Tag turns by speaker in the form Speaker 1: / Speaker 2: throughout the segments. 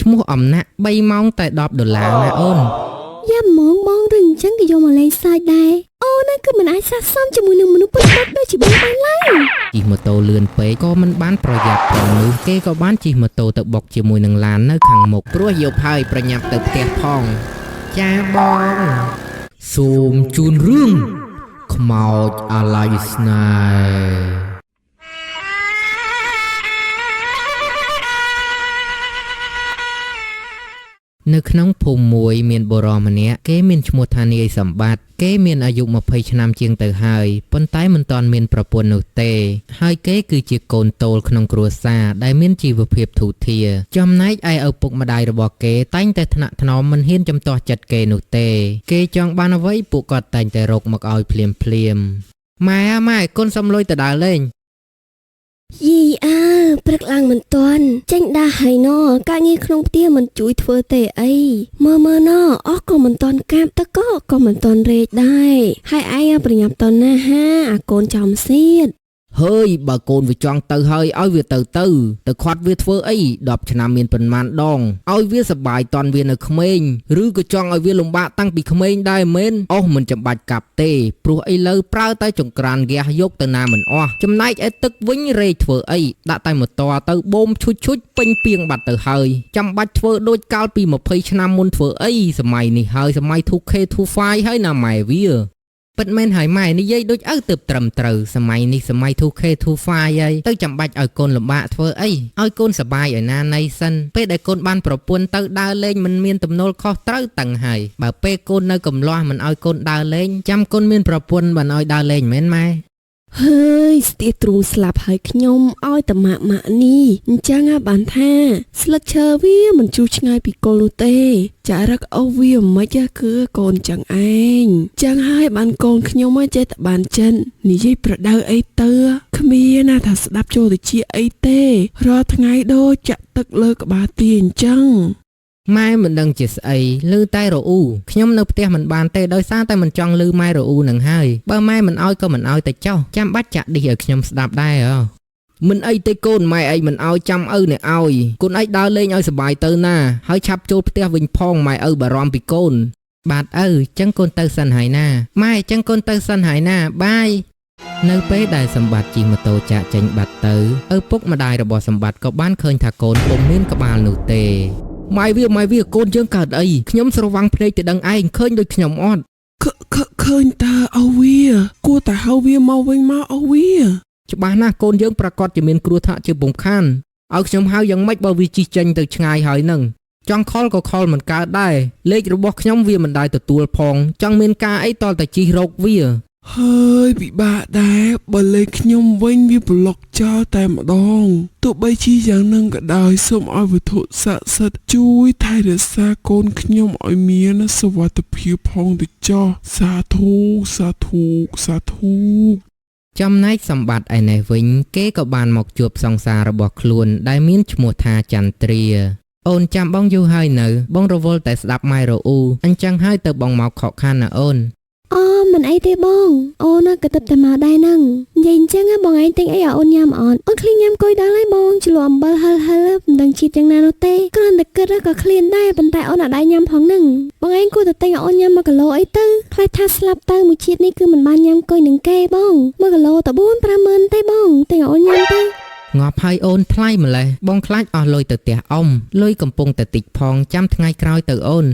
Speaker 1: ឈ្មោះអំណាក់3ម៉ោងតែ$10ណាអូន
Speaker 2: យ៉ាហ្មងបងរឿងអញ្ចឹងក៏យកមកលេងសើចដែរអូនណាគឺមិនអាចសះសំជាមួយនឹងមនុស្សពិតៗដូចជាបងបានឡើយ
Speaker 1: ជិះម៉ូតូលឿនពេកក៏មិនបានប្រយ័ត្នផងនោះគេក៏បានជិះម៉ូតូទៅបុកជាមួយនឹងឡាននៅខាងមុខព្រោះយប់ហើយប្រញាប់ទៅផ្ទះផងចាបងសូមជូនរឿងខ្មោចអាឡ័យស្នេហ៍នៅក្នុងភូមិមួយមានបុរសម្នាក់គេមានឈ្មោះថានាយសម្បត្តិគេមានអាយុ20ឆ្នាំជាងទៅហើយប៉ុន្តែមិនទាន់មានប្រពន្ធនោះទេហើយគេគឺជាកូនតូលក្នុងគ្រួសារដែលមានជីវភាពធូរធារចំណែកឯឪពុកម្ដាយរបស់គេតែងតែថ្នាក់ថ្នមមិនហ៊ានចំទាស់ចិត្តគេនោះទេគេចង់បានអ្វីពួកគាត់តែងតែរកមកឲ្យភ្លាមម៉ែកូនសុំលុយទៅដើរលេង
Speaker 2: យីព្រឹកឡើងមិនទាន់ចេញដើរហើយណការងារក្នុងផ្ទះមិនជួយធ្វើទេអីមើលណអស់ក៏មិនទាន់កាប់ទឹកក៏មិនទាន់រែកដែរហើយឯងប្រញាប់តណាហាអាកូនចំសៀត
Speaker 1: ហើយបើកូនវាចង់ទៅហើយឲ្យវាទៅខាត់វាធ្វើអី10ឆ្នាំមានប៉ុន្មានដងឲ្យវាសប្បាយតន់វានៅក្មេងឬក៏ចង់ឲ្យវាលំបាកតាំងពីក្មេងដែរមែនអស់មិនចាំបាច់កាប់ទេព្រោះឥឡូវប្រើតែចង្ក្រានហ្គាសយកទៅណាមិនអស់ចំណែកឯទឹកវិញរែកធ្វើអីដាក់តែម៉ូតូទៅបូមឈុចពេញពីងបាត់ទៅហើយចាំបាច់ធ្វើដូចកាលពី20ឆ្នាំមុនធ្វើអីសម័យនេះហើយសម័យ 2K 2.5 ហើយណាម៉ែវាពិតមែនហើយម៉ែនិយាយដូចឪទៅត្រឹមត្រូវសម័យនេះសម័យ 2K 2.5 ហើយទៅចាំបាច់ឲ្យកូនលំបាកធ្វើអីឲ្យកូនសប្បាយឲ្យណាណីសិនពេលដែលកូនបានប្រពន្ធទៅដើរលេងមិនមានទំនួលខុសត្រូវតឹងហើយបើពេលកូននៅកំលោះមិនឲ្យកូនដើរលេងចាំកូនមានប្រពន្ធមិនឲ្យដើរលេងមែនម៉ែ
Speaker 2: ហើយស្ទះទ្រូងស្លាប់ហើយខ្ញុំឲ្យតម៉ាក់នេះអញ្ចឹងបានថាស្លឹកឈើវាមិនជូរឆ្ងាយពីគល់នោះទេចារឹកអូវាមិនគឺកូនចឹងឯងចឹងហើយបានកូនខ្ញុំចេះតែបានចិននិយាយប្រដៅអីទៅគ្មានណាថាស្ដាប់ចូលទៅជាអីទេរាល់ថ្ងៃដូចចាក់ទឹកលើក្បាលទាអញ្ចឹង
Speaker 1: ម៉ែមិនដឹងជាស្អីឮតែរអ៊ូខ្ញុំនៅផ្ទះមិនបានទេដោយសារតែមិនចង់ឮម៉ែរអ៊ូនឹងហើយបើម៉ែមិនអោយក៏មិនអោយទៅចោះចាំបាច់ចាក់ឌីសឲ្យខ្ញុំស្ដាប់ដែរមិនអីទេកូនម៉ែឯងមិនអោយចាំឪនេះអោយកូនឯងដើរលេងឲ្យសប្បាយទៅណាហើយឆាប់ចូលផ្ទះវិញផងម៉ែឪបារម្ភពីកូនបាទឪចឹងកូនទៅសិនហើយណាម៉ែចឹងកូនទៅសិនហើយណាបាយនៅពេលដែលសម្បត្តិជិះម៉ូតូចាក់ចេញបាត់ទៅឪពុកម្ដាយរបស់សម្បត្តិក៏បានឃើញថាកូនពុំមានក្បាលនោះទេម៉ែវាកូនយើងកើតអីខ្ញុំស្រវាំងភ្នែកទៅដឹងឯងឃើញដូចខ្ញុំអត់
Speaker 2: ឃើញតើអូវាគួរតែហៅវាមកវិញមកអូវា
Speaker 1: ច្បាស់ណាស់កូនយើងប្រកាសជាមានគ្រោះថ្នាក់ជាពុំខានឲ្យខ្ញុំហៅយ៉ាងម៉េចបើវាជិះចេញទៅឆ្ងាយហើយនឹងចង់ខលក៏ខលមិនកើតដែរលេខរបស់ខ្ញុំវាមិនដែលទទួលផងចង់មានការអីតលតែជិះរកវា
Speaker 2: ហើយពិបាកដែរបើលេខខ្ញុំវិញវាប្លុកចោលតែម្ដងទោះបីជាយ៉ាងនឹងក៏ដោយសូមឲ្យវត្ថុស័ក្តិសិទ្ធិជួយថែរក្សាកូនខ្ញុំឲ្យមានសុវត្ថិភាពផងទៅចោះសាធុ
Speaker 1: ចំណែកសម្បត្តិឯនេះវិញគេក៏បានមកជួបសង្សាររបស់ខ្លួនដែលមានឈ្មោះថាចន្ទ្រាអូនចាំបងយូរហើយនៅបងរវល់តែស្ដាប់ម៉ែរអ៊ូអញ្ចឹងហើយទៅបងមកខកខានណាអូន
Speaker 2: មិនអីទេបងអូនក៏ទៅតែមកដែរហ្នឹងនិយាយអញ្ចឹងបងឯងទិញអីឲ្យអូនញ៉ាំអត់អូនឃ្លានញ៉ាំគុយដល់ហើយបងជ្រលក់អំបិលហិលមិនដឹងជាតិយ៉ាងណានោះទេគ្រាន់តែគិតក៏ឃ្លានដែរប៉ុន្តែអូនអត់ដែរញ៉ាំផងហ្នឹងបងឯងគួរតែទិញឲ្យអូនញ៉ាំ1គីឡូអីទៅខ្លាចថាស្លាប់ទៅមួយជាតិនេះគឺមិនបានញ៉ាំគុយនឹងគេបង1គីឡូតែ 4-5 ម៉ឺនទេបងទិញឲ្យអូនញ៉ាំទៅ
Speaker 1: ងាប់ហើយអូនថ្លៃម្លេះបងខ្លាចអស់លុយទៅផ្ទះអ៊ំលុយកំពុងតែតិចផងចាំថ្ងៃក្រោយទៅអូន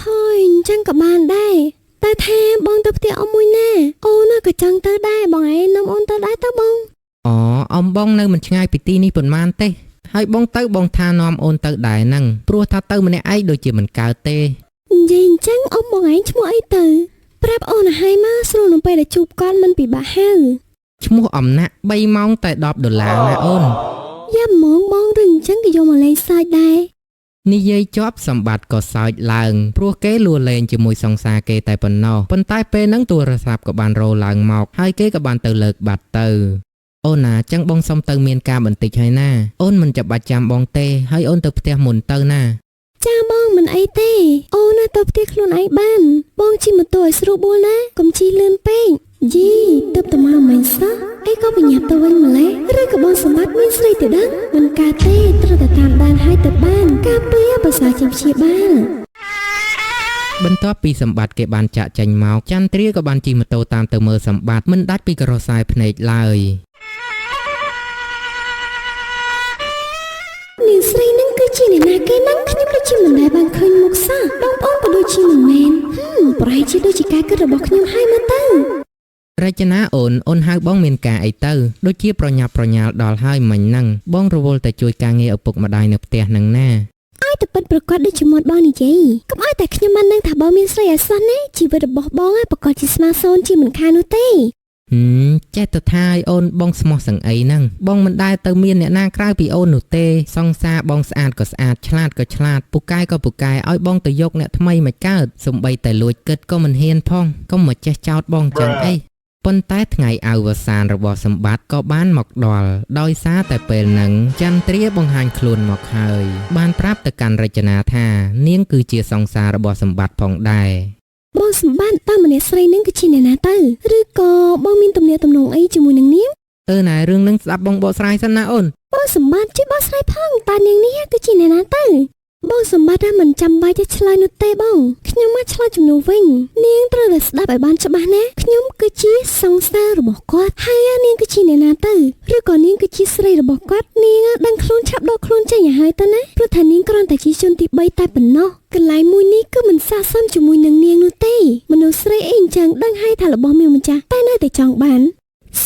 Speaker 2: ហើយអញ្ចឹងក៏បានដែរតែថាបងទៅផ្ទះអ៊ំមួយណាអូនក៏ចង់ទៅដែរបងឯងនាំអូនទៅដែរទៅបង
Speaker 1: អ៊ំបងនៅមិនឆ្ងាយពីទីនេះប៉ុន្មានទេហើយបងទៅបងថានាំអូនទៅដែរហ្នឹងព្រោះថាទៅម្នាក់ឯងដូចជាមិនកើតទេ
Speaker 2: និយាយអញ្ចឹងអ៊ំបងឯងឈ្មោះអីទៅប្រាប់អូនឲ្យមកស្រួលនៅពេលដែលជួបគាត់មិនពិបាកហៅ
Speaker 1: ឈ្មោះអំណាក់3ម៉ោងតែ$10ណាអូន
Speaker 2: យ៉ាហ្មងបងរឿងអញ្ចឹងក៏យកមកលេងសើចដែរ
Speaker 1: និយាយជាប់សម្បត្តិក៏សើចឡើងព្រោះគេលួលេងជាមួយសង្សារគេតែប៉ុណ្ណោះប៉ុន្តែពេលហ្នឹងទូរស័ព្ទក៏បានរោឡើងមកហើយគេក៏បានទៅលើកបាត់ទៅអូនណាចឹងបងសុំទៅមានការបន្តិចហើយណាអូនមិនចាំបាច់ចាំបងទេហើយអូនទៅផ្ទះមុនទៅណា
Speaker 2: ចាបងមិនអីទេអូនណាទៅផ្ទះខ្លួនឯងបានបងជិះម៉ូតូឲ្យស្រួលបួលណាកុំជិះលឿនពេកយីទៅតែមកមិនសោះអីក៏បញ្ញាប់ទៅវិញម្លេះឬក៏បងសម្បត្តិមានស្រីទៅដឹងមិនកើតទេត្រូវតែតាមដានឲ្យទៅបានការពារ ប្រសើរជាងព្យាបាល
Speaker 1: បន្ទាប់ពីសម្បត្តិគេបានចាក់ចេញមកចន្ទ្រាក៏បានជិះម៉ូតូតាមទៅមើលសម្បត្តិមិនដាច់ពីក្រសែភ្នែកឡើយ
Speaker 2: នាងស្រីនឹងគឺជាអ្នកណាគេនឹងខ្ញុំដូចជាមិនដែលបានឃើញមុខសោះបងប្អូនក៏ដូចជាមិនមែនប្រហែលជាដូចជាការគិតរបស់ខ្ញុំហើយមើលទៅ
Speaker 1: រចនាអូនហៅបងមានការអីទៅដូចជាប្រញាប់ប្រញាល់ដល់ហើយមិញហ្នឹងបងរវល់តែជួយការងារឪពុកម្ដាយនៅផ្ទះហ្នឹងណា
Speaker 2: ឲ្យតែពិតប្រកបដូចជាមាត់បងនិយាយកុំឲ្យតែខ្ញុំបានដឹងថាបងមានស្រីឲ្យសោះណាជីវិតរបស់បងប្រកបជាស្មាសូនជាមិនខាននោះទេ
Speaker 1: ចេះទៅថាឲ្យអូនបងស្មោះសឹងអីហ្នឹងបងមិនដែលទៅមានអ្នកណាក្រៅពីអូននោះទេសង្សារបងស្អាតក៏ស្អាតឆ្លាតក៏ឆ្លាតពូកែក៏ពូកែឲ្យបងទៅយកអ្នកថ្មីមកកើតសំបីតែលួចគិតក៏មិនហ៊ានផងកុំមកចេះចោទបងចឹងអីប៉ុន្តែថ្ងៃអវសានរបស់សម្បត្តិក៏បានមកដល់ដោយសារតែពេលហ្នឹងចន្ទ្រាបង្ហាញខ្លួនមកហើយបានប្រាប់ទៅកាន់រចនាថានាងគឺជាសង្សាររបស់សម្បត្តិផងដែរ
Speaker 2: បងសម្បត្តិតាមម្នាក់ស្រីនឹងគឺជាអ្នកណាទៅឬក៏បងមានទំនាក់ទំនងអីជាមួយនឹងនាង
Speaker 1: ណែរឿងហ្នឹងស្ដាប់បងបកស្រាយសិនណាអូន
Speaker 2: បងសម្បត្តិជួយបកស្រាយផងតើនាងនេះគឺជាអ្នកណាទៅបងសម្បត្តិមិនចាំបាច់ទេឆ្លើយនោះទេបងខ្ញុំមកឆ្លើយជំនួសវិញនាងត្រូវតែស្ដាប់ឲ្យបានច្បាស់ណាខ្ញុំគឺជាសង្សាររបស់គាត់ហើយនាងគឺជាអ្នកណាទៅឬក៏នាងគឺជាស្រីរបស់គាត់នាងដឹងខ្លួនឆាប់ដកខ្លួនចេញឲ្យហើយទៅណាព្រោះថានាងគ្រាន់តែជាជនទី3តែប៉ុណ្ណោះកន្លែងមួយនេះគឺមិនស័ក្តិសមជាមួយនឹងនាងនោះទេមនុស្សស្រីអីអញ្ចឹងដឹងហើយថារបស់មានម្ចាស់តែនៅតែចង់បាន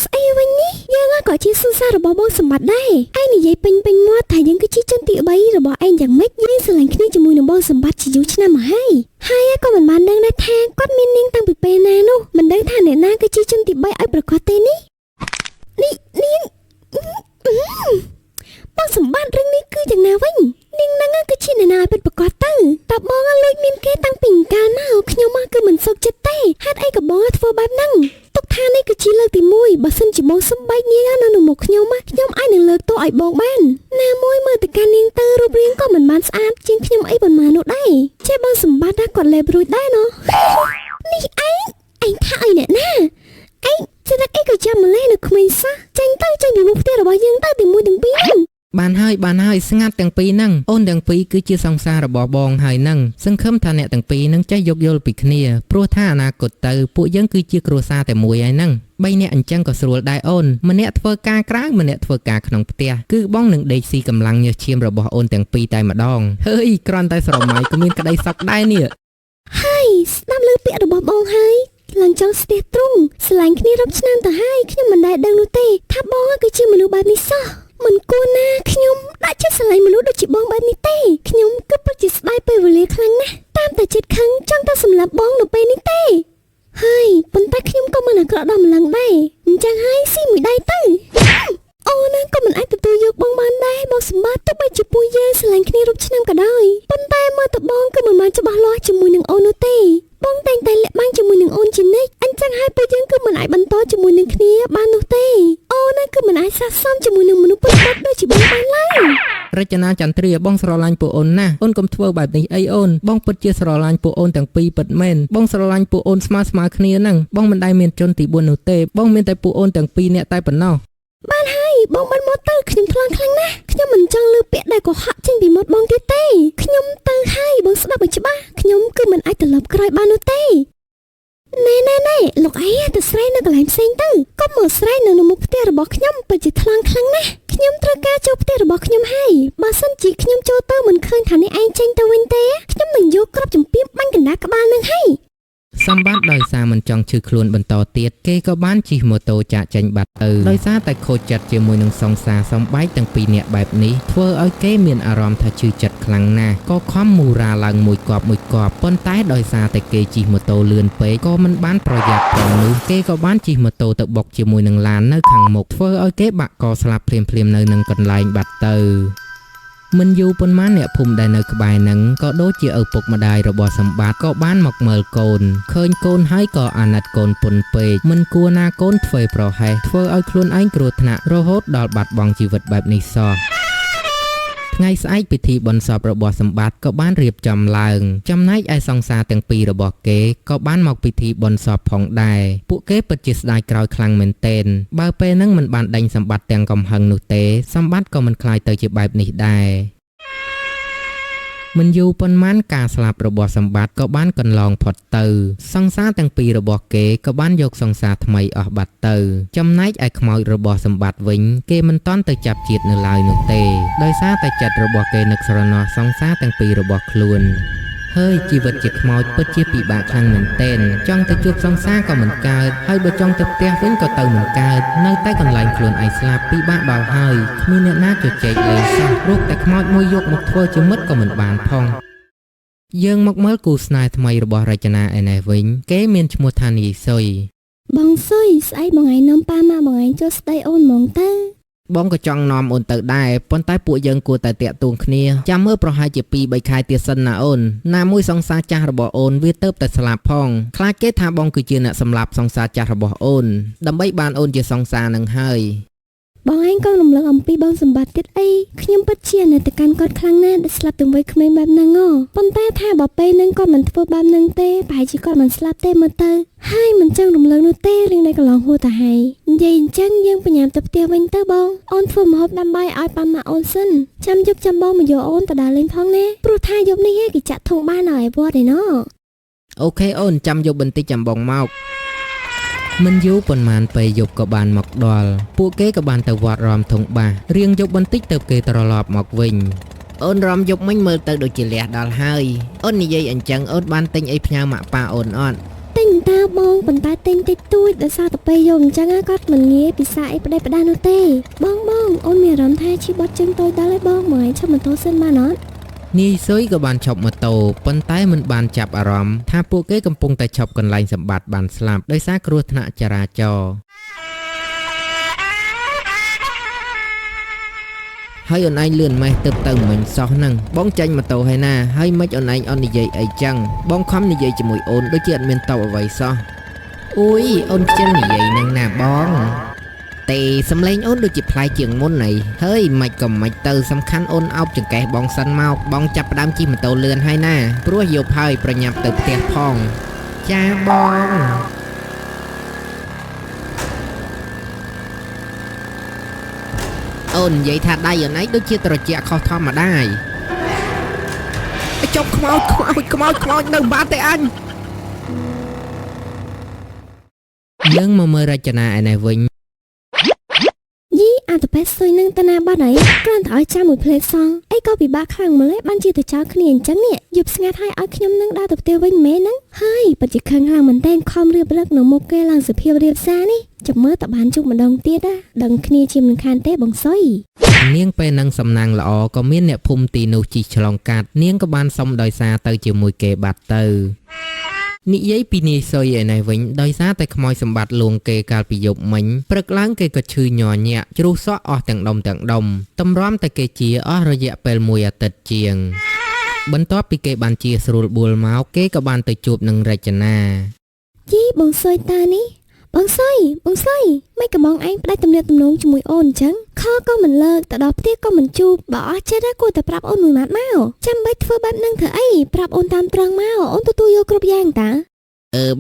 Speaker 2: ស្អីវិញនេះយើងក៏ជាសង្សាររបស់បងសម្បត្តិដែរឯងនិយាយពេញមាត់ថាយើងគឺជាជនទី3របស់ឯងយ៉ាងម៉េចយើងស្រឡាញ់គ្នាជាមួយនឹងបងសម្បត្តិជាយូរឆ្នាំមកហើយក៏មិនបានដឹងដែរថាគាត់មាននាងតាំងពីពេលណានោះមិនដឹងថាអ្នកណាគឺជាជនទី3ឲ្យប្រកាសទេនេះនាងបងសម្បត្តិរឿងនេះគឺយ៉ាងណាវិញនាងហ្នឹងគឺជាអ្នកណាឲ្យពិតប្រកបទៅតើបងលួចមានគេតាំងពីកាលណាខ្ញុំគឺមិនសុខចិត្តទេហេតុអីក៏បងធ្វើបែបហ្នឹងទុកថានេះគឺជាលើកទី1បើសិនជាបងសំបែកនាងនៅមុខខ្ញុំអាចនឹងលើកទោសឲ្យបងបានណាមួយមើលទៅកាន់នាងទៅរូបរាងក៏មិនបានស្អាតជាងខ្ញុំអីប៉ុន្មាននោះដែរចេះបងសម្បត្តិគាត់លេបរួចដែរណោះនេះឯងថាអីអ្នកណាឯងច្រឹកអីក៏ចាំម្លេះនៅក្មេងសោះចេញពីមុខផ្ទះរបស់យើងទៅទី1ទាំង2ហ្នឹង
Speaker 1: បានហើយស្ងាត់ទាំងពីរហ្នឹងអូនទាំងពីរគឺជាសង្សាររបស់បងហើយហ្នឹងសង្ឃឹមថាអ្នកទាំងពីរហ្នឹងចេះយោគយល់ពីគ្នាព្រោះថាអនាគតទៅពួកយើងគឺជាគ្រួសារតែមួយហើយហ្នឹង3នាក់អញ្ចឹងក៏ស្រួលដែរអូនម្នាក់ធ្វើការក្រៅម្នាក់ធ្វើការក្នុងផ្ទះគឺបងនឹងដេកស៊ីកម្លាំងញើសឈាមរបស់អូនទាំងពីរតែម្ដងហើយគ្រាន់តែស្រមៃក៏មានក្តីសុខដែរនេះ
Speaker 2: ហើយស្ដាប់លើពាក្យរបស់បងហើយឡើងចង់ស្ទះទ្រូងស្រឡាញ់គ្នារាប់ឆ្នាំទៅហើយខ្ញុំមិនដែលដឹងនោះទេថាបងគឺជាមនុស្សបែបនេះសោះ មិនគួរណាខ្ញុំដាក់ចិត្តស្រឡាញ់មនុស្សដូចជាបងបែបនេះទេខ្ញុំគឺពិតជាស្ដាយពេលវេលាខ្លាំងណាស់តាមតែចិត្តខឹងចង់តែសម្លាប់បងនៅពេលនេះទេហើយប៉ុន្តែខ្ញុំក៏មិនអាក្រក់ដល់ម្លឹងដែរអញ្ចឹងហើយស៊ីមួយដៃទៅអូនក៏មិនអាចទទួលយកបងបានដែរបងសម្បត្តិទោះបីជាពួកយើងស្រឡាញ់គ្នារាប់ឆ្នាំក៏ដោយប៉ុន្តែមើលទៅបងគឺមិនបានច្បាស់លាស់ជាមួយនឹងអូននោះទេបងតែងតែលាក់បាំងជាមួយនឹងអូនជានិច្ចអញ្ចឹងហើយពួកយើងគឺមិនអាចបន្តជាមួយនឹងគ្នាបាននោះទេអូនគឺមិនអាចស័ក្តិសមជាមួយនឹងមនុស្សពិតៗដូចជាបងបានឡើយ
Speaker 1: រចនាចន្ទ្រាបងស្រឡាញ់ពួកអូនណាស់អូនកុំធ្វើបែបនេះអីអូនបងពិតជាស្រឡាញ់ពួកអូនទាំងពីរពិតមែនបងស្រឡាញ់ពួកអូនស្មើគ្នាហ្នឹងបងមិនដែលមានជនទី4នោះទេបងមានតែពួកអូនទាំងពីរនាក់តែប៉ុណ្ណោះ
Speaker 2: បានហើយបងបានមកទៅខ្ញុំថ្លង់ខ្លាំងណាស់ខ្ញុំមិនចង់លើពាក្យដែលកុហកចេញពីមាត់បងទៀតទេខ្ញុំទៅហើយបងស្ដាប់ឲ្យច្បាស់ខ្ញុំគឺមិនអាចត្រឡប់ក្រោយបាននោះទេណែលោកអីទៅស្រែនៅកន្លែងផ្សេងទៅកុំមកស្រែនៅមុខផ្ទះរបស់ខ្ញុំពិតជាថ្លង់ខ្លាំងណាស់ខ្ញុំត្រូវការចូលផ្ទះរបស់ខ្ញុំហើយបើសិនជាខ្ញុំចូលទៅមិនឃើញថាអ្នកឯងចេញទៅវិញទេខ្ញុំនឹងយកគ្រាប់ចំពាមបាញ់កណ្ដាលក្បាលនឹងហើយ
Speaker 1: សម្បត្តិដោយសារមិនចង់ឈឺខ្លួនបន្តទៀតគេក៏បានជិះម៉ូតូចាក់ចេញបាត់ទៅដោយសារតែខូចចិត្តជាមួយនឹងសង្សារសំបែកទាំងពីរនាក់បែបនេះធ្វើឲ្យគេមានអារម្មណ៍ថាឈឺចិត្តខ្លាំងណាស់ក៏ខំមូរ៉ាឡើងមួយគប់ប៉ុន្តែដោយសារតែគេជិះម៉ូតូលឿនពេកក៏មិនបានប្រយ័ត្នផងនោះគេក៏បានជិះម៉ូតូទៅបុកជាមួយនឹងឡាននៅខាងមុខធ្វើឲ្យគេបាក់កស្លាប់ភ្លាមនៅនឹងកន្លែងបាត់ទៅ មិនយូរប៉ុន្មានអ្នកភូមិដែលនៅក្បែរហ្នឹងក៏ដូចជាឪពុកម្ដាយរបស់សម្បត្តិក៏បានមកមើលកូនឃើញកូនហើយក៏អាណិតកូនពុនពេកមិនគួរណាកូនធ្វើប្រហែសធ្វើឲ្យខ្លួនឯងគ្រោះថ្នាក់រហូតដល់បាត់បង់ជីវិតបែបនេះសោះ ថ្ងៃស្អែកពិធីបុណ្យសពរបស់សម្បត្តិក៏បានរៀបចំឡើងចំណែកឯសង្សារទាំងពីររបស់គេក៏បានមកពិធីបុណ្យសពផងដែរពួកគេពិតជាស្ដាយក្រោយខ្លាំងមែនទែនបើពេលហ្នឹងមិនបានដេញសម្បត្តិទាំងកំហឹងនោះទេសម្បត្តិក៏មិនខ្លាយទៅជាបែបនេះដែរ
Speaker 2: ហ
Speaker 1: មិនយូរប៉ុន្មានការស្លាប់របស់សម្បត្តិក៏បានកន្លងផុតទៅសង្សារទាំងពីររបស់គេក៏បានយកសង្សារថ្មីអស់បាត់ទៅចំណែកឯខ្មោចរបស់សម្បត្តិវិញគេមិនទាន់ទៅចាប់ជាតិនៅឡើយនោះទេដោយសារតែចិត្តរបស់គេនឹកស្រណោះសង្សារទាំងពីររបស់ខ្លួនហើយជីវិតជាខ្មោចពិតជាពិបាកខ្លាំងមែនទែនចង់ទៅជួបសង្សារក៏មិនកើតហើយបើចង់ទៅផ្ទះវិញក៏ទៅមិនកើតនៅតែកន្លែងខ្លួនឯងស្លាប់ពិបាកដល់ហើយគ្មានអ្នកណាជជែកលេងសោះរកតែខ្មោចមួយយកមកធ្វើជាមិត្តក៏មិនបានផងយើងមកមើលគូស្នេហ៍ថ្មីរបស់រចនាឯនេះវិញគេមានឈ្មោះថានីសុយ
Speaker 3: បងសុយស្អីបងឯងនាំប៉ាម៉ាបងឯងចូលស្ដីអូនហ្មងទៅ
Speaker 1: បងក៏ចង់នាំអូនទៅដែរប៉ុន្តែពួកយើងគួរតែតាក់ទងគ្នាចាំមើលប្រហែលជា 2-3 ខែទៀតសិនណាអូនណាមួយសង្សារចាស់របស់អូនវាទៅតែស្លាប់ផងខ្លាចគេថាបងគឺជាអ្នកសម្លាប់សង្សារចាស់របស់អូនដើម្បីបានអូនជាសង្សារនឹងហើយ
Speaker 3: បងឯងក៏រំលឹកអំពីបងសម្បត្តិទៀតអីខ្ញុំពិតជានៅតែកាន់គាត់ខ្លាំងណាស់ដែលស្លាប់ទាំងវ័យក្មេងបែបហ្នឹងប៉ុន្តែថាបើពេលហ្នឹងគាត់មិនធ្វើបែបហ្នឹងទេប្រហែលជាគាត់មិនស្លាប់ទេមើលទៅហើយមិនចង់រំលឹកនោះទេរឿងដែលកន្លងហួសទៅហើយនិយាយអញ្ចឹងយើងបញ្ញាប់ទៅផ្ទះវិញទៅបងអូនធ្វើម្ហូបដាំបាយឲ្យប៉ាម៉ាអូនសិនចាំយប់ចាំបងមកយកអូនទៅដើរលេងផងណាព្រោះថាយប់នេះគេចាក់ធុងបានឲ្យវត្តឯណោះ
Speaker 1: អូខេអូនចាំយប់បន្តិចចាំបងមកមិនយូរប៉ុន្មានពេលយប់ក៏បានមកដល់ពួកគេក៏បានទៅវត្តរំធុងបាសរៀងយប់បន្តិចទៅគេត្រឡប់មកវិញអូនរំយប់មិញមើលទៅដូចជាលះដល់ហើយអូននិយាយអញ្ចឹងអូនបានទិញអីផ្ញើម៉ាក់ប៉ាអូនអត់
Speaker 3: ទិញតើបងប៉ុន្តែទិញតិចតួចដោយសារតែពេលយកអញ្ចឹងគាត់មិនងាយពិសាអីផ្ដេសផ្ដាសនោះទេបងអូនមានអារម្មណ៍ថាជិះបត់ជើងតូចដល់ហើយបងមកឈប់ម៉ូតូសិនបានអត់
Speaker 1: នាយសុយក៏បានឈប់ម៉ូតូប៉ុន្តែមិនបានចាប់អារម្មណ៍ថាពួកគេកំពុងតែឈប់កន្លែងសម្បត្តិបានស្លាប់ដោយសារគ្រោះថ្នាក់ចរាចរណ៍ហើយអូនឯងលឿនម៉េះទៅមិញសោះហ្នឹងបងចាញ់ម៉ូតូហើយណាហើយមិនអូនឯងអត់និយាយអីចឹងបងខំនិយាយជាមួយអូនដូចជាអត់មានតបអ្វីសោះអូយអូនខ្ជិលនិយាយហ្នឹងណាបងទេសំឡេងអូនដូចជាប្លែកជាងមុនហីហើយមិនក៏មិនទៅសំខាន់អូនអោបចង្កេះបងសិនមកបងចាប់ផ្ដើមជិះម៉ូតូលឿនហើយណាព្រោះយប់ហើយប្រញាប់ទៅផ្ទះផងចាបងអូននិយាយថាដៃអូនឯងដូចជាត្រជាក់ខុសធម្មតាឯងចុកខ្មោចនៅបាត់ទេអញយើងមកមើលរចនាឯនេះវិញ
Speaker 3: អាតប៉េសុយនឹងតាណាបាត់ហើយគ្រាន់តែឲ្យចាំមួយផ្លេតសងអីក៏ពិបាកខ្លាំងម្ល៉េះបានជាទៅចោលគ្នាអញ្ចឹងនេះយប់ស្ងាត់ហើយឲ្យខ្ញុំនឹងដើរទៅផ្ទះវិញមែនហ្នឹងហើយពិតជាខឹងខ្លាំងមែនតើខំរៀបរឹកនៅមុខគេឡើងសភាពរៀបសារនេះចាំមើលតើបានជួបម្ដងទៀតណាដឹងគ្នាជាមិនខានទេបងសុយ
Speaker 1: នាងពេលនឹងសំណាងល្អក៏មានអ្នកភូមិទីនោះជិះឆ្លងកាត់នាងក៏បានសុំដោយសារទៅជាមួយគេបាត់ទៅនិយាយពីនាយសុយឯនេះវិញដោយសារតែខ្មោចសម្បត្តិលួងគេកាលពីយប់មិញព្រឹកឡើងគេក៏ឈឺញ័រញាក់ជ្រុះសក់អស់ទាំងដុំតម្រាំតែគេជាអស់រយៈពេល1អាទិត្យជាងបន្ទាប់ពីគេបានជាស្រួលបួលមកគេក៏បានទៅជួបនឹងរចនា
Speaker 3: ជីបងសុយតានេះបងសុយមិនកំងឯងផ្ដាច់ទំនាក់ទំនងជាមួយអូនអញ្ចឹងខក៏មិនលើកទៅដល់ផ្ទះក៏មិនជួបបើអស់ចិត្តគួរតែប្រាប់អូនមួយម៉ាត់មកចាំបាច់ធ្វើបែបហ្នឹងធ្វើអីប្រាប់អូនតាមត្រង់មកអូនទទួលយកគ្រប់យ៉ាងតា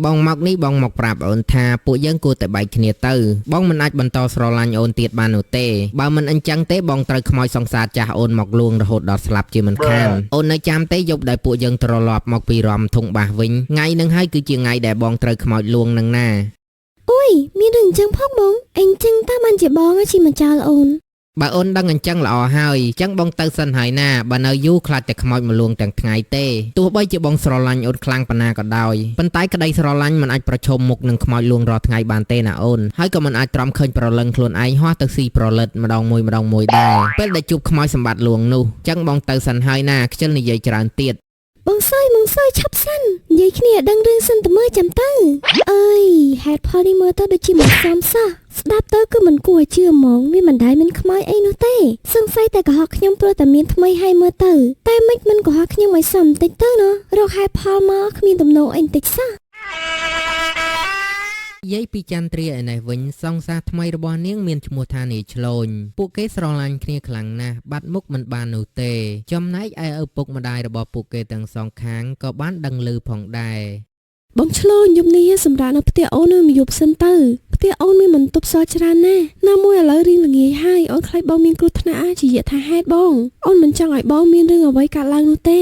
Speaker 1: បងមកនេះបងមកប្រាប់អូនថាពួកយើងគួរតែបែកគ្នាទៅបងមិនអាចបន្តស្រឡាញ់អូនទៀតបាននោះទេបើមិនអញ្ចឹងទេបងត្រូវខ្មោចសង្សារចាស់អូនមកលួងរហូតដល់ស្លាប់ជាមិនខានអូននៅចាំទេយប់ដែលពួកយើងត្រឡប់មកពីរំធុងបាសវិញថ្ងៃនឹងហើយគឺជាថ្ងៃដែលបងត្រូវខ្មោចលួងនឹងណា
Speaker 3: អូយមានរឿងអញ្ចឹងផងបងអញ្ចឹងតើបានជាបងជិះមកចោលអូន
Speaker 1: បើអូនដឹងអញ្ចឹងល្អហើយអញ្ចឹងបងទៅសិនហើយណាបើនៅយូរខ្លាចតែខ្មោចមកលួងទាំងថ្ងៃទេទោះបីជាបងស្រឡាញ់អូនខ្លាំងប៉ុណ្ណាក៏ដោយប៉ុន្តែក្តីស្រឡាញ់មិនអាចប្រឈមមុខនឹងខ្មោចលួងរាល់ថ្ងៃបានទេណាអូនហើយក៏មិនអាចទ្រាំឃើញប្រលឹងខ្លួនឯងហោះទៅស៊ីប្រលិតម្ដងមួយដែរពេលដែលជួបខ្មោចសម្បត្តិលួងនោះអញ្ចឹងបងទៅសិនហើយណាខ្ជិលនិយាយច្រើនទៀត
Speaker 3: បងសុយឆាប់សិននិយាយគ្នាដឹងរឿងសិនទៅមើលចាំទៅអើយហេតុផលនេះមើលទៅដូចជាមិនសមសោះស្ដាប់ទៅគឺមិនគួរឲ្យជឿហ្មងវាមិនដែលមានខ្មោចអីនោះទេសង្ស័យតែកុហកខ្ញុំព្រោះតែមានថ្មីហើយមើលទៅតែមិនកុហកខ្ញុំឲ្យសមបន្តិចទៅណារកហេតុផលមកគ្មានទំនោរអីបន្តិចសោះ
Speaker 1: យាយពីចន្ទ្រាឯនេះវិញសង្សារថ្មីរបស់នាងមានឈ្មោះថានាយឆ្លូញពួកគេស្រឡាញ់គ្នាខ្លាំងណាស់បាត់មុខមិនបាននោះទេចំណែកឯឪពុកម្ដាយរបស់ពួកគេទាំងសងខាងក៏បានដឹងឮផងដែរ
Speaker 2: បងឆ្លូញយប់នេះសម្រាប់នៅផ្ទះអូននៅមួយយប់សិនទៅផ្ ផ្ទះអូនមានបន្ទប់សច្រើនណាស់ណាមួយឥឡូវរៀងល្ងាចហើយអូនខ្លាចបងមានគ្រោះថ្នាក់ជាយថាហេតុបងអូនមិនចង់ឲ្យបងមានរឿងអ្វីកើតឡើងនោះទេ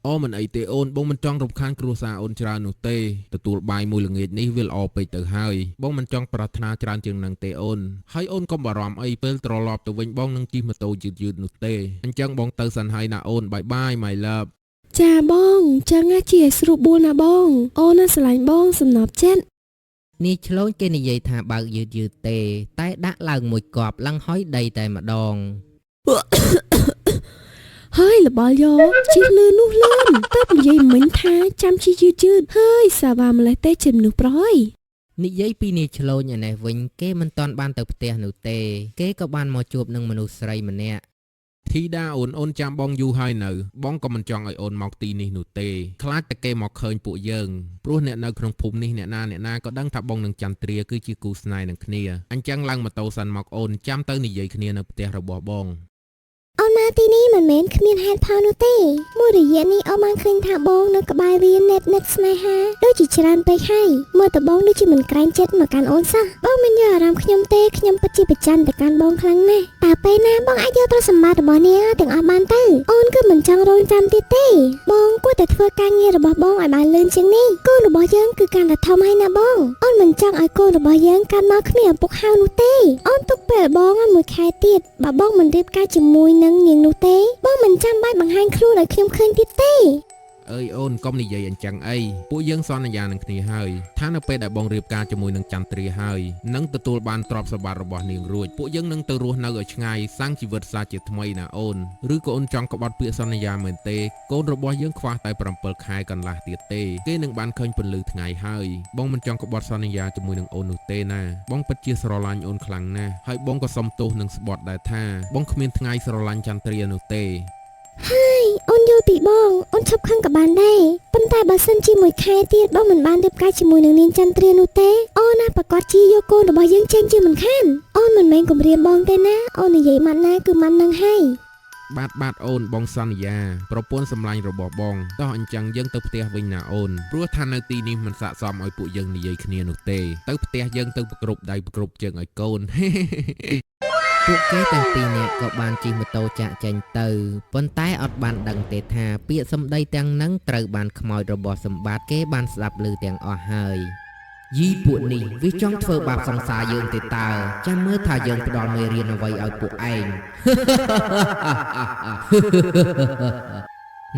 Speaker 4: អូមិនអីទេអូនបងមិនចង់រំខានគ្រួសារអូនច្រើននោះទេទទួលបាយមួយល្ងាចនេះវាល្អពេកទៅហើយបងមិនចង់ប្រាថ្នាច្រើនជាងនឹងទេអូនហើយអូនកុំបារម្ភអីពេលត្រឡប់ទៅវិញបងនឹងជិះម៉ូតូយឺតនោះទេអញ្ចឹងបងទៅសិនហើយណាអូនបាយបាយ my love
Speaker 2: ចាបងចឹងជាស្រួលបួលណាបងអូនណាស្រឡាញ់បងសំណប់ចិត្ត
Speaker 1: នេះឆ្លូនគេនិយាយថាបើកយឺតទេតែដាក់ឡើងមួយកប់ឡើងហើយដីតែម្ដង
Speaker 2: ហើយលបល់យកជិះលឿននោះលឿនតែនិយាយមិញថាចាំជិះយឺតហើយសាវ៉ាម្លេះទេជាមនុស្សប្រហើយ
Speaker 1: និយាយពីនេះឆ្លូនឯនេះវិញគេមិនតាន់បានទៅផ្ទះនោះទេគេក៏បានមកជួបនឹងមនុស្សស្រីម្នាក់
Speaker 4: ធីតាអូនចាំបងយូរហើយនៅបងក៏មិនចង់ឲ្យអូនមកទីនេះនោះទេខ្លាចតែគេមកឃើញពួកយើងព្រោះអ្នកនៅក្នុងភូមិនេះអ្នកណាក៏ដឹងថាបងនឹងចន្ទ្រាគឺជាគូស្នេហ៍នឹងគ្នាអញ្ចឹងឡើងម៉ូតូសិនមកអូនចាំទៅនិយាយគ្នានៅផ្ទះរបស់បង
Speaker 3: អូនមកទីនេះមិនមែនគ្មានហេតុផលនោះទេមួយរយៈនេះអូនបានឃើញថាបងនៅក្បែរវាណែតស្នេហាដូចជាច្រើនពេកហើយមើលតបងដូចជាមិនក្រែងចិត្តមកកាន់អូនសោះបងមិនយកអារម្មណ៍ខ្ញុំទេខ្ញុំពិតជាប្រច័ណ្ឌទៅកាន់បងខ្លាំងណាស់តែពេលណាបងអាចយកទ្រព្យសម្បត្តិរបស់នាងទាំងអស់បានទៅអូនគឺមិនចង់រងចាំទៀតទេបងគួរតែធ្វើការងាររបស់បងឲ្យបានលឿនជាងនេះគូនរបស់យើងគឺកាន់តែធំហើយណាបងអូនមិនចង់ឲ្យកូនរបស់យើងកាន់មកគ្មានឪពុកហៅនោះទេអូនទុកពេលបងមួយខែទៀតបើបងមិនរៀបការជាមួយនឹងនាងនោះទេបងមិនចាំបាច់បង្ហាញខ្លួនឲ្យខ្ញុំឃើញទៀតទេ
Speaker 4: អើយអូនកុំនិយាយអញ្ចឹងអីពួកយើងសន្យានឹងគ្នាហើយថានៅពេលដែលបងរៀបការជាមួយនឹងចន្ទ្រាហើយនឹងទទួលបានទ្រព្យសម្បត្តិរបស់នាងរួចពួកយើងនឹងទៅរស់នៅឲ្យឆ្ងាយសាងជីវិតសាជាថ្មីណាអូនឬក៏អូនចង់ក្បត់ពាក្យសន្យាមែនទេកូនរបស់យើងខ្វះតែ7ខែកន្លះទៀតទេគេនឹងបានឃើញពន្លឺថ្ងៃហើយបងមិនចង់ក្បត់សន្យាជាមួយនឹងអូននោះទេណាបងពិតជាស្រឡាញ់អូនខ្លាំងណាស់ហើយបងក៏សុំទោសនឹងស្បត់ដែរថាបងគ្មានថ្ងៃស្រឡាញ់ចន្ទ្រានោះទេ
Speaker 3: ហើយអូនយល់ពីបងអូនឈប់ខឹងក៏បានដែរប៉ុន្តែបើសិនជាមួយខែទៀតបងមិនបានរៀបការជាមួយនឹងនាងចន្ទ្រានោះទេអូនណាប្រកាសជាយកកូនរបស់យើងចេញជាមិនខានអូនមិនមែនគំរាមបងទេណាអូននិយាយម៉ាត់ណាគឺម៉ាត់នឹងហើយ
Speaker 4: បាទអូនបងសន្យាប្រពន្ធសម្លាញ់របស់បងតោះអញ្ចឹងយើងទៅផ្ទះវិញណាអូនព្រោះថានៅទីនេះមិនស័ក្តិសមឲ្យពួកយើងនិយាយគ្នានោះទេទៅផ្ទះយើងទៅប្រគ្រប់ដៃប្រគ្រប់ជើងឲ្យកូន
Speaker 1: ពួកគេទាំងពីរនាក់ក៏បានជិះម៉ូតូចាក់ចេញទៅប៉ុន្តែអត់បានដឹងទេថាពាក្យសម្ដីទាំងហ្នឹងត្រូវបានខ្មោចរបស់សម្បត្តិគេបានស្ដាប់ឮទាំងអស់ហើយយីពួកនេះវាចង់ធ្វើបាបសង្សារយើងទេតើចាំមើលថាយើងផ្ដល់មេរៀនអ្វីឲ្យពួកឯង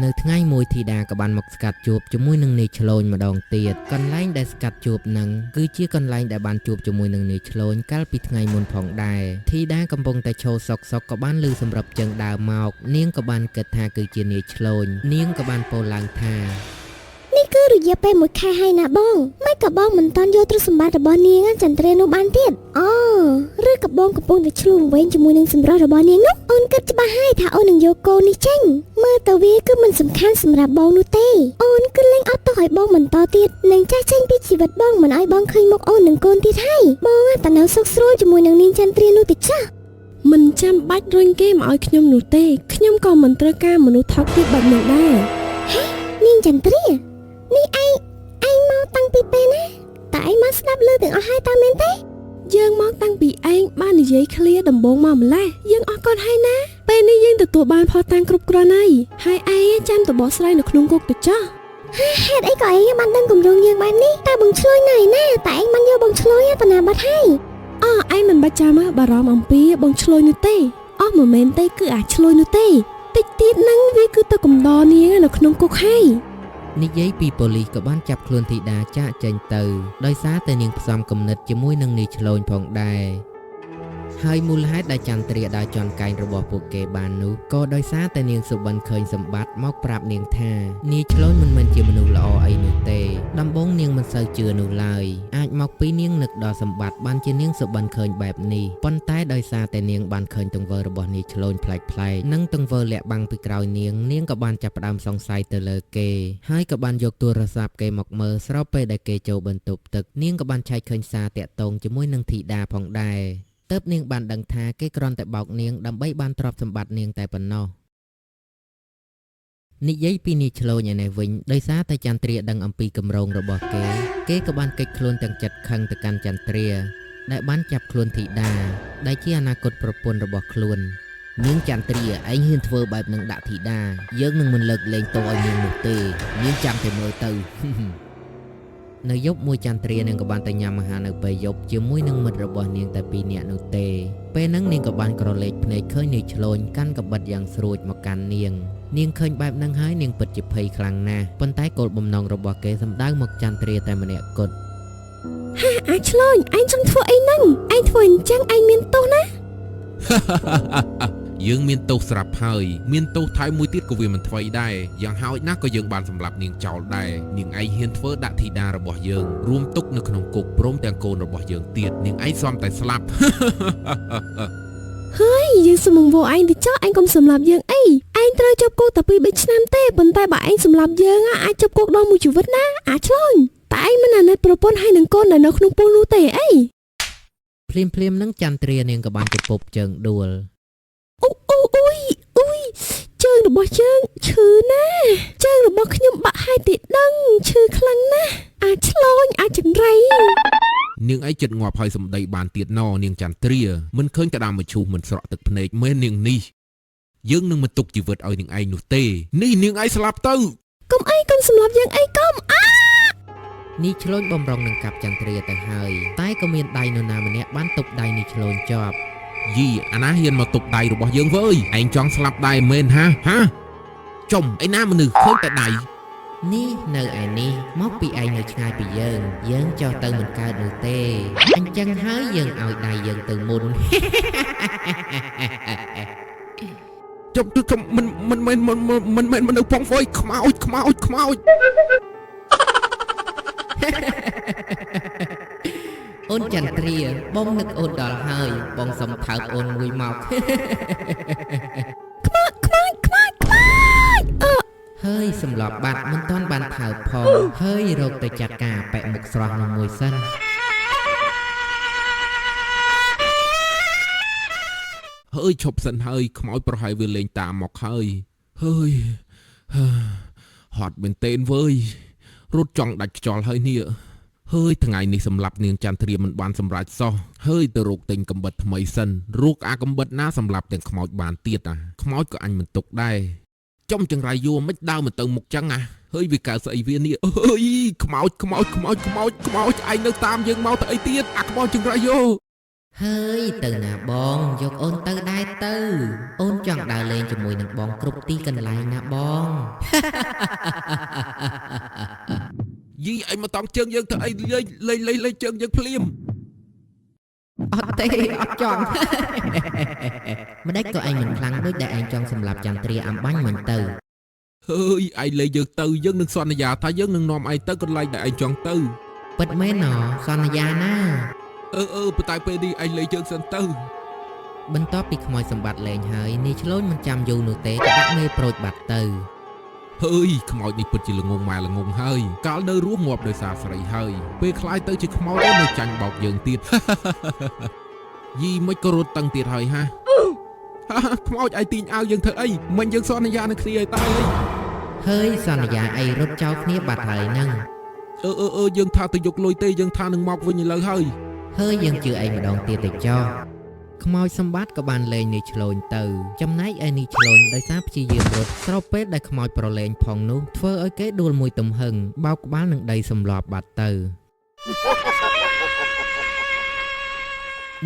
Speaker 1: នៅថ្ងៃមួយធីតាក៏បានមកស្កាត់ជួបជាមួយនឹងនាយឆ្លូញម្ដងទៀតកន្លែងដែលស្កាត់ជួបនឹងគឺជាកន្លែងដែលបានជួបជាមួយនឹងនាយឆ្លូញកាលពីថ្ងៃមុនផងដែរធីតាកំពុងតែឈរសុកក៏បានឮសម្រាប់ជើងដើរមកនាងក៏បានគិតថាគឺជានាយឆ្លូញនាងក៏បានពោលឡើងថា
Speaker 3: នេះគឺរយៈពេល1ខែហើយណាបងមិនក៏បងមិនតន់យកទ្រព្យសម្បត្តិរបស់នាងចន្ទ្រានោះបានទៀតអូឬក៏បងកំពុងតែឆ្លងវែងជាមួយនឹងសម្រស់របស់នាងនោះអូនគិតច្បាស់ហើយថាអូននឹងយកកូននេះចេញមើលទៅវាគឺមិនសំខាន់សម្រាប់បងនោះទេអូនគឺលែងអត់ទោសឲ្យបងបន្តទៀតនឹងចាស់ចេញពីជីវិតបងមិនឲ្យបងឃើញមុខអូននឹងកូនទៀតហើយបងតែនៅសុខស្រួលជាមួយនឹងនាងចន្ទ្រានោះទេចាស់
Speaker 2: មិនចាំបាច់រុញគេមកឲ្យខ្ញុំនោះទេខ្ញុំក៏មិនត្រូវការមនុស្សថោកទាបបែបនោះដែរ
Speaker 3: ហេនាងចន្ទ្រានេះឯងមកតាំងពីពេលណាតែឯងមកស្ដាប់ឮទាំងអស់ហើយតើមែនទេ
Speaker 2: យើងមកតាំងពីឯងបាននិយាយឃ្លាដំបូងមកម្លេះយើងអរគុណហើយណាពេលនេះយើងទទួលបានផុសតាំងគ្រប់គ្រាន់ហើយឯងចាំទៅបោះស្រាយនៅក្នុងគុកទៅចោះ
Speaker 3: ហេតុអីក៏ឯងបានដឹងគម្រោងយើងបែបនេះតែបងឆ្លុយនៅឯណាតែឯងបានយកបងឆ្លុយទៅណាបាត់ហើយ
Speaker 2: ឯងមិនបាច់ចាំបារម្ភអំពីបងឆ្លុយនោះទេមិនមែនទេគឺអាចឆ្លុយនោះទេតិចទៀតហ្នឹងវាគឺទៅកំដរនាងនៅក្នុងគុកហើយ
Speaker 1: និយាយពីប៉ូលីសក៏បានចាប់ខ្លួនធីតាចាក់ចេញទៅដោយសារតែនាងផ្សំគំនិតជាមួយនឹងនាយឆ្លូញផងដែរហើយមូលហេតុដែលចន្ទ្រាដើរជន់កែងរបស់ពួកគេបាននោះក៏ដោយសារតែនាងសុបិនឃើញសម្បត្តិមកប្រាប់នាងថានាយឆ្លូញមិនមែនជាមនុស្សល្អអីនោះទេដំបូងនាងមិនសូវជឿនោះឡើយអាចមកពីនាងនឹកដល់សម្បត្តិបានជានាងសុបិនឃើញបែបនេះប៉ុន្តែដោយសារតែនាងបានឃើញទង្វើរបស់នាយឆ្លូញប្លែកៗនិងទង្វើលាក់បាំងពីក្រោយនាងក៏បានចាប់ផ្ដើមសង្ស័យទៅលើគេហើយក៏បានយកទូរស័ព្ទគេមកមើលស្របពេលដែលគេចូលបន្ទប់ទឹកនាងក៏បានឆែកឃើញសារតាក់ទងជាមួយនឹងធីតាផងដែរទើបនាងបានដឹងថាគេគ្រាន់តែបោកនាងដើម្បីបានទ្រព្យសម្បត្តិនាងតែប៉ុណ្ណោះនិយាយពីនាយឆ្លូញឯនេះវិញដោយសារតែចន្ទ្រាដឹងអំពីគម្រោងរបស់គេក៏បានកិច្ចខ្លួនទាំងចិត្តខឹងទៅកាន់ចន្ទ្រា ដែលបានចាប់ខ្លួនធីតាដែលជាអនាគតប្រពន្ធរបស់ខ្លួននាងចន្ទ្រាឯងហ៊ានធ្វើបែបនឹងដាក់ធីតាយើងនឹងមិនលើកលែងទោសឲ្យនាងនោះទេនាងចាំតែមើលទៅ នៅយប់មួយចន្ទ្រានាងក៏បានទៅញ៉ាំអាហារនៅពេលយប់ជាមួយនឹងមិត្តរបស់នាងតែពីរនាក់នោះទេពេលហ្នឹងនាងក៏បានក្រឡេកភ្នែកឃើញនាយឆ្លូញកាន់កាបិតយ៉ាងស្រួចមកកាន់នាងឃើញបែបហ្នឹងហើយនាងពិតជាភ័យខ្លាំងណាស់ប៉ុន្តែគោលបំណងរបស់គេសម្ដៅមកចន្ទ្រាតែម្នាក់គត់
Speaker 2: ហាអាចឆ្លងឯងចង់ធ្វើអីហ្នឹងឯងធ្វើអញ្ចឹងឯងមានទោសណា
Speaker 4: យើងមានទោសស្រាប់ហើយមានទោសថែមមួយទៀតក៏វាមិនថ្មីដែរយ៉ាងហោចណាស់ក៏យើងបានសម្លាប់នាងចោលដែរនាងឯងហ៊ានធ្វើដាក់ធីតារបស់យើងរួមទុកនៅក្នុងគុកព្រមទាំងកូនរបស់យើងទៀតនាងឯងសំតែស្លាប់
Speaker 2: ហើយយើងសុំងវោឯងទៅចោះឯងកុំសម្លាប់យើងអីឯងត្រូវជាប់គុកតែ2 3ឆ្នាំទេប៉ុន្តែបើឯងសម្លាប់យើងអាចជាប់គុកដល់មួយជីវិតណាអាចឆ្លងតែឯងមិនអាណិតប្រពន្ធហើយនឹងកូនដែលនៅក្នុងពោះនោះទេអី
Speaker 1: ភ្លាមហ្នឹងចន្ទ្រានាងក៏បានទៅពប់ជើងដួល
Speaker 2: អូយជើងរបស់យើងឈឺណាស់ជើងរបស់ខ្ញុំបាក់ហើយទីដឹងឈឺខ្លាំងណាស់អាចឆ្លងអាចចង្រៃ
Speaker 4: នាងឯងចិត្តងាប់ហើយសម្ដីបានទៀតណនាងចន្ទ្រាមិនឃើញក្តាមមឈូសមិនស្រក់ទឹកភ្នែកមែននាងនេះយើងនឹងមិនទុកជីវិតឲ្យនាងឯងនោះទេនេះនាងឯងស្លាប់ទៅ
Speaker 2: កុំអីកុំសម្លាប់យើងអីកុំអា
Speaker 1: នេះឆ្លូញបំរុងនឹងកាប់ចន្ទ្រាទៅហើយតែក៏មានដៃនរណាម្នាក់បានទប់ដៃនេះឆ្លូញជាប់
Speaker 4: យីអាណាហ៊ានមកទប់ដៃរបស់យើងវើយឯងចង់ស្លាប់ដែរមែនហាចុំឯណាមនុស្សឃើញតែដៃ
Speaker 1: នេះនៅឯនេះមកពីឯងនៅឆ្ងាយពីយើងចោះទៅមិនកើតនោះទេអញ្ចឹងហើយយើងឲ្យដៃយើងទៅមុន
Speaker 4: ចុំមិនមែនមនុស្សផងហ្វយខ្មោច
Speaker 1: អូនចន្ទ្រាបងនឹកអូនដល់ហើយបងសុំថើបអូនមួយមក ហើយសម្លប់បាត់មិនទាន់បានថើបផងហើយរកទៅចាត់ការប៉ែមុខស្រស់នោះមួយសិន
Speaker 4: ហើយឈប់សិនហើយខ្មោចប្រហែលវាលេងតាមមកហើយហើយហត់មែនតេនវើយរត់ចង់ដាច់ខ្យល់ហើយនេះហើយថ្ងៃនេះសម្រាប់នាងចន្ទ្រាមិនបានសម្រេចសោះហើយទៅរកទិញកំបិតថ្មីសិនរកអាកំបិតណាសម្រាប់ទាំងខ្មោចបានទៀតខ្មោចក៏អញមិនទុកដែរចំចង្រៃយួរមិនដើរមកទៅមុខចឹងហើយវាកើតស្អីវានេះអើយខ្មោចឯងនៅតាមយើងមកទៅអីទៀតអាខ្មោចចង្រៃយួរ
Speaker 1: ហើយទៅណាបងយកអូនទៅដែរទៅអូនចង់ដើរលេងជាមួយនឹងបងគ្រប់ទីកន្លែងណាបង
Speaker 4: យីឯងមកតង់ជើងយើងទៅអីលេងជើងយើងភ្លាម
Speaker 1: អត់ទេអត់ចង់ ម្ដេចក៏ឯងមិនខ្លាំងដូចដែលឯងចង់សម្លាប់ចន្ទ្រាអំបញ្ញមិញទៅ
Speaker 4: ហើយឯងលេងយើងទៅយើងនឹងសន្យាថាយើងនឹងនាំឯងទៅកន្លែងដែលឯងចង់ទៅ
Speaker 1: ពិតមែនណ៎សន្យាណា
Speaker 4: ប៉ុន្តែពេលនេះឯងលេងយើងសិនទៅ
Speaker 1: បន្ទាប់ពីខ្មោចសម្បត្តិលេងហើយនាយឆ្លូញមិនចាំយូរនោះទេក៏ដាក់មេប្រូចបាត់ទៅ
Speaker 4: ហើយខ្មោចនេះពិតជាល្ងងម៉ែល្ងងហើយកាលនៅរស់ងាប់ដោយសារស្រីហើយពេលខ្លាយទៅជាខ្មោចនៅចាញ់បោកយើងទៀត យីមិនក៏រត់តឹងទៀតហើយខ្មោចឯងទាញអាវយើងធ្វើអីមិនយើងសន្យានឹងគ្នាឲ្យតើអី
Speaker 1: ហើយសន្យាអីរត់ចោលគ្នាបាត់ហើយហ្នឹង
Speaker 4: យើងថាទៅយកលុយទេយើងថានឹងមកវិញឥឡូវហើយ
Speaker 1: ហើយយើងជឿឯងម្ដងទៀតទៅចោលខ្មោចសម្បត្តិក៏បានលេងនាយឆ្លូញទៅចំណែកឯនាយឆ្លូញដោយសារព្យាយាមរត់ស្របពេលដែលខ្មោចប្រឡែងផងនោះធ្វើឲ្យគេដួលមួយទំហឹងបោកក្បាលនឹងដីសម្លាប់បាត់ទៅ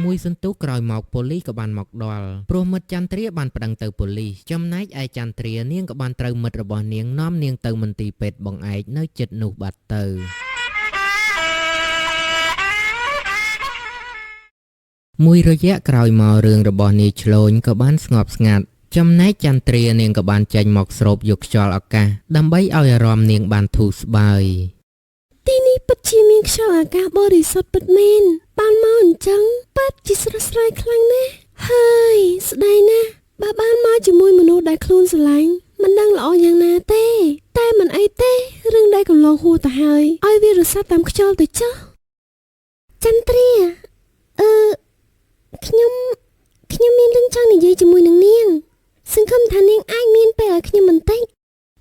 Speaker 1: មួយសន្ទុះក្រោយមកប៉ូលីសក៏បានមកដល់ព្រោះមិត្តចន្ទ្រាបានប្តឹងទៅប៉ូលីសចំណែកឯចន្ទ្រានាងក៏បានត្រូវមិត្តរបស់នាងនាំនាងទៅមន្ទីរពេទ្យបង្អែកនៅជិតនោះបាត់ទៅ មួយរយៈក្រោយមករឿងរបស់នាយឆ្លូញក៏បានស្ងប់ស្ងាត់ចំណែកចន្ទ្រានាងក៏បានចេញមកស្រូបយកខ្យល់អាកាសដើម្បីឲ្យអារម្មណ៍នាងបានធូរស្បើយ
Speaker 2: ទីនេះពិតជាមានខ្យល់អាកាសបរិសុទ្ធពិតមែនបានមកអញ្ចឹងពិតជាស្រស់ស្រាយខ្លាំងណាស់ហើយស្ដីណាស់បើបានមកជាមួយមនុស្សដែលខ្លួនស្រឡាញ់មិនដឹងល្អយ៉ាងណាទេតែមិនអីទេរឿងដែលកន្លងហួសទៅហើយឲ្យវារសាត់តាមខ្យល់ទៅចុះចន្ទ្រាខ្ញុំមានរឿងចង់និយាយជាមួយនឹងនាងសង្ឃឹមថានាងអាចមានពេលឲ្យខ្ញុំបន្តិច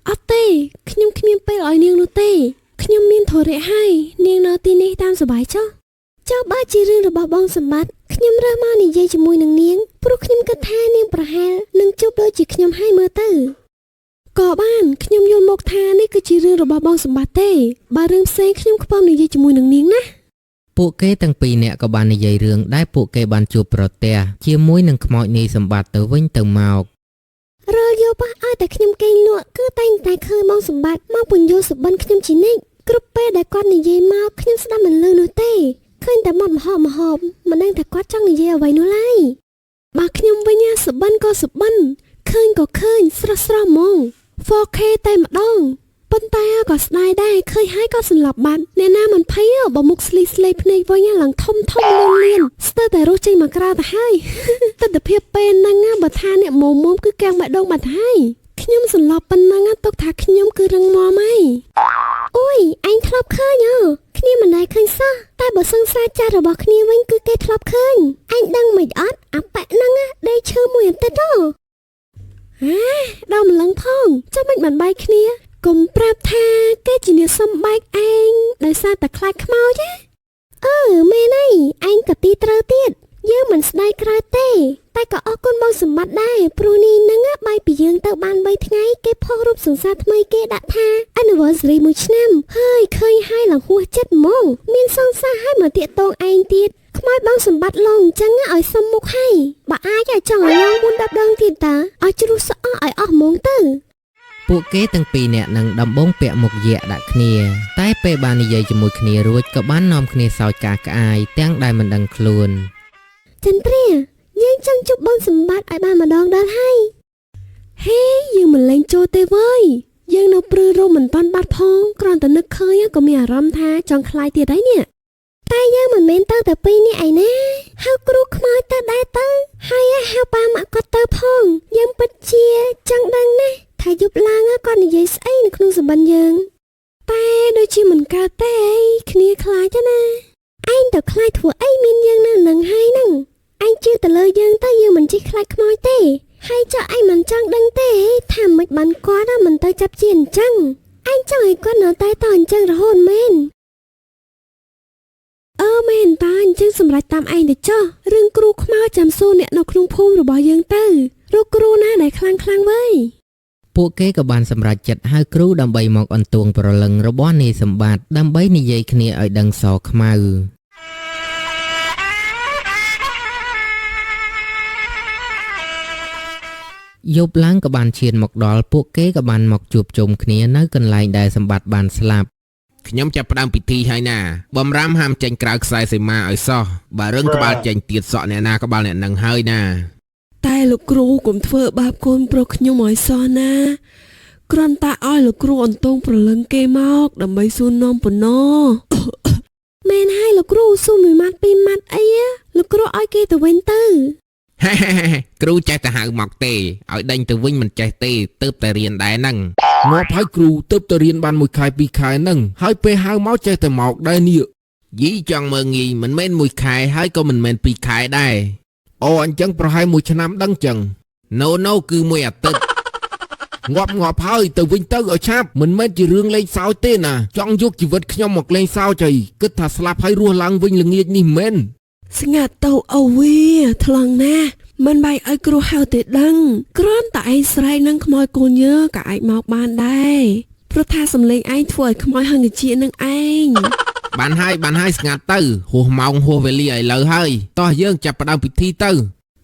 Speaker 2: អត់ទេខ្ញុំគ្មានពេលឲ្យនាងនោះទេខ្ញុំមានធរៈហើយនាងនៅទីនេះតាមសុបាយចុះ
Speaker 3: ចុះបើជារឿងរបស់បងសម្បត្តិខ្ញុំរើសមកនិយាយជាមួយនឹងនាងព្រោះខ្ញុំគិតថានាងប្រហែលនឹងជួបដូចជាខ្ញុំហើយមើលទៅក៏បានខ្ញុំយល់មកថានេះគឺជារឿងរបស់បងសម្បត្តិទេបើរឿងផ្សេងខ្ញុំខ្ពំនិយាយជាមួយនឹងនាងណា
Speaker 1: ពួកគេទាំងពីរនាក់ក៏បាននិយាយរឿងដែលពួកគេបានជួបប្រទះជាមួយនឹងខ្មោចនាយសម្បត្តិទៅវិញទៅមក
Speaker 3: រាល់យប់ឲ្យតែខ្ញុំគេងលក់គឺតែងតែឃើញបងសម្បត្តិមកពន្យល់សុបិនខ្ញុំជានិច្ចគ្រប់ពេលដែលគាត់និយាយមកខ្ញុំស្ដាប់មិនលឺនោះទេឃើញតែមាត់មហប់មិនដឹងថាគាត់ចង់និយាយអ្វីនោះឡើយបើខ្ញុំវិញសុបិនក៏សុបិនឃើញក៏ឃើញស្រស់ហ្មង 4K តែម្ដងប៉ុន្តែក៏ស្ដាយដែរឃើញហើយក៏សន្លប់បាត់អ្នកណាមិនភ័យបើមុខស្លីភ្នែកវិញឡើងធំលៀនស្ទើរតែរស់ចេញមកក្រៅទៅហើយទស្សនភាពពេលហ្នឹងបើថាអ្នកមុំគឺកាំងបេះដូងបាត់ហើយខ្ញុំសន្លប់ប៉ុណ្ណឹងទុកថាខ្ញុំគឺរឹងមាំហើយអូយអញធ្លាប់ឃើញគ្នាមិនដែលឃើញសោះតែបើសង្សារចាស់របស់គ្នាវិញគឺគេធ្លាប់ឃើញអញដឹងមិនអត់អាប៉ែហ្នឹងដេកឈឺមួយអាទិត្យដល់ម្លឹងផងចាំមិនបានបែកគ្នាកុំប្រាប់ថាគេជាអ្នកសំបែកឯងដោយសារតែខ្លាចខ្មោចមែនហើយឯងក៏ទីត្រូវទៀតយើងមិនស្ដាយក្រៅទេតែក៏អរគុណបងសម្បត្តិដែរព្រោះនេះនឹងបាយពីយើងទៅបាន3ថ្ងៃគេផុសរូបសង្សារថ្មីគេដាក់ថា anniversary 1ឆ្នាំហើយឃើញហើយឡើងហួសចិត្តហ្មងមានសង្សារឲ្យមកតាកតងឯងទៀតខ្មោចបងសម្បត្តិឡងអញ្ចឹងឲ្យសុំមុខឲ្យបើអាចចង់ឲ្យឡង4 10ដងទៀតតើឲ្យជ្រុះស្អកឲ្យអស់ហ្មងទៅ
Speaker 1: ពួកគេទាំងពីរនាក់នឹងដំបងពាក់មុខយាកដាក់គ្នាតែពេលបាននិយាយជាមួយគ្នារួចក៏បាននាំគ្នាសើចការក្អាយទាំងដែលមិនដឹងខ្លួន
Speaker 3: ចន្ទ្រាយើងចង់ជួបបងសម្បត្តិឲ្យបានម្ដងដល់ហើយហេយើងមិនលែងចូលទេវើយយើងនៅព្រឺរមមិនតាន់បាត់ផងគ្រាន់តែនឹកឃើញក៏មានអារម្មណ៍ថាចង់ខ្លាចទៀតហើយនេះតែយើងមិនមែនទៅតែពីរនាក់ឯណាហៅគ្រូខ្មោចទៅដែរទៅហើយហៅប៉ាម៉ាក់គាត់ទៅផងយើងពិតជាចង់ដឹងណាស់ថាយប់ឡើងគាត់និយាយស្អីនៅក្នុងសម្បត្តិយើងតែដូចជាមិនកើតទេគ្នាខ្លាចណាឯងទៅខ្លាចធ្វើអីមានយើងនៅនឹងហើយហ្នឹងឯងជឿទៅលើយើងទៅយើងមិនជិះខ្លាចខ្មោចទេហើយចុះឯងមិនចង់ដឹងទេថាមិនបានគាត់មិនទៅចាប់ជាអញ្ចឹងឯងចង់ឲ្យគាត់នៅតែតអញ្ចឹងរហូតមែនមែនតាអញ្ចឹងសម្រាប់តាមឯងទៅចុះរឿងគ្រូខ្មោចចាំសួរអ្នកនៅក្នុងភូមិរបស់យើងទៅរកគ្រូណាដែលខ្លាំងវើយ
Speaker 1: ពួកគេក៏បានសម្រេចចិត្តហៅគ្រូដើម្បីមកអន្ទងប្រលឹងរបស់នាយសម្បត្តិដើម្បីនិយាយគ្នាឲ្យដឹងសខ្មៅយប់ឡើងក៏បានឈានមកដល់ពួកគេក៏បានមកជួបជុំគ្នានៅកន្លែងដែលសម្បត្តិបានស្លាប់
Speaker 4: ខ្ញុំចាប់ផ្ដើមពិធីហើយណាបំរាមហាមចេញក្រៅខ្សែសីមាឲ្យសោះបើរឿងក្បាលចេញទៀតសក់អ្នកណាក្បាលអ្នកនឹងហើយណា
Speaker 2: តែលោកគ្រូកុំធ្វើបាបកូនប្រុសខ្ញុំឲ្យសោះណាគ្រាន់តែឲ្យលោកគ្រូអន្ទងប្រលឹងគេមកដើម្បីសួរនាំប៉ុណ្ណោះ
Speaker 3: មែនហើយលោកគ្រូសួរមួយម៉ាត់ពីរម៉ាត់អីលោកគ្រូឲ្យគេទៅវិញទៅ
Speaker 4: គ្រូចេះតែហៅមកទេឲ្យដេញទៅវិញមិនចេះទេទើបតែរៀនដែរហ្នឹង
Speaker 1: ងាប់ហើយគ្រូទើបតែរៀនបាន1ខែ2ខែហ្នឹងហើយពេលហៅមកចេះតែមកដែរនេះ
Speaker 4: យីចង់មើងងាយមិនមែន1ខែហើយក៏មិនមែន2ខែដែរ
Speaker 1: អញ្ចឹងប្រហែល1ឆ្នាំដឹងចឹង
Speaker 4: No គឺ1អាទិត្យ
Speaker 1: ងាប់ហើយទៅវិញទៅឲ្យឆាប់មិនមែនជារឿងលេងសើចទេណាចង់យកជីវិតខ្ញុំមកលេងសើចអីគិតថាស្លាប់ហើយរស់ឡើងវិញល្ងាចនេះមែន
Speaker 2: ស្ងាត់ទៅអូវីថ្លង់ណាស់មិនបាយឲ្យគ្រូហៅទេដឹងគ្រាន់តែឯងស្រែកនឹងខ្មោចកូនយើក៏អាចមកបានដែរព្រោះថាសំឡេងឯងធ្វើឲ្យខ្មោចហឹងជានឹងឯង
Speaker 4: បានហើយស្ងាត់ទៅហួសម៉ោងហួសវេលាឥឡូវហើយតោះយើងចាប់ផ្ដើមពិធីទៅ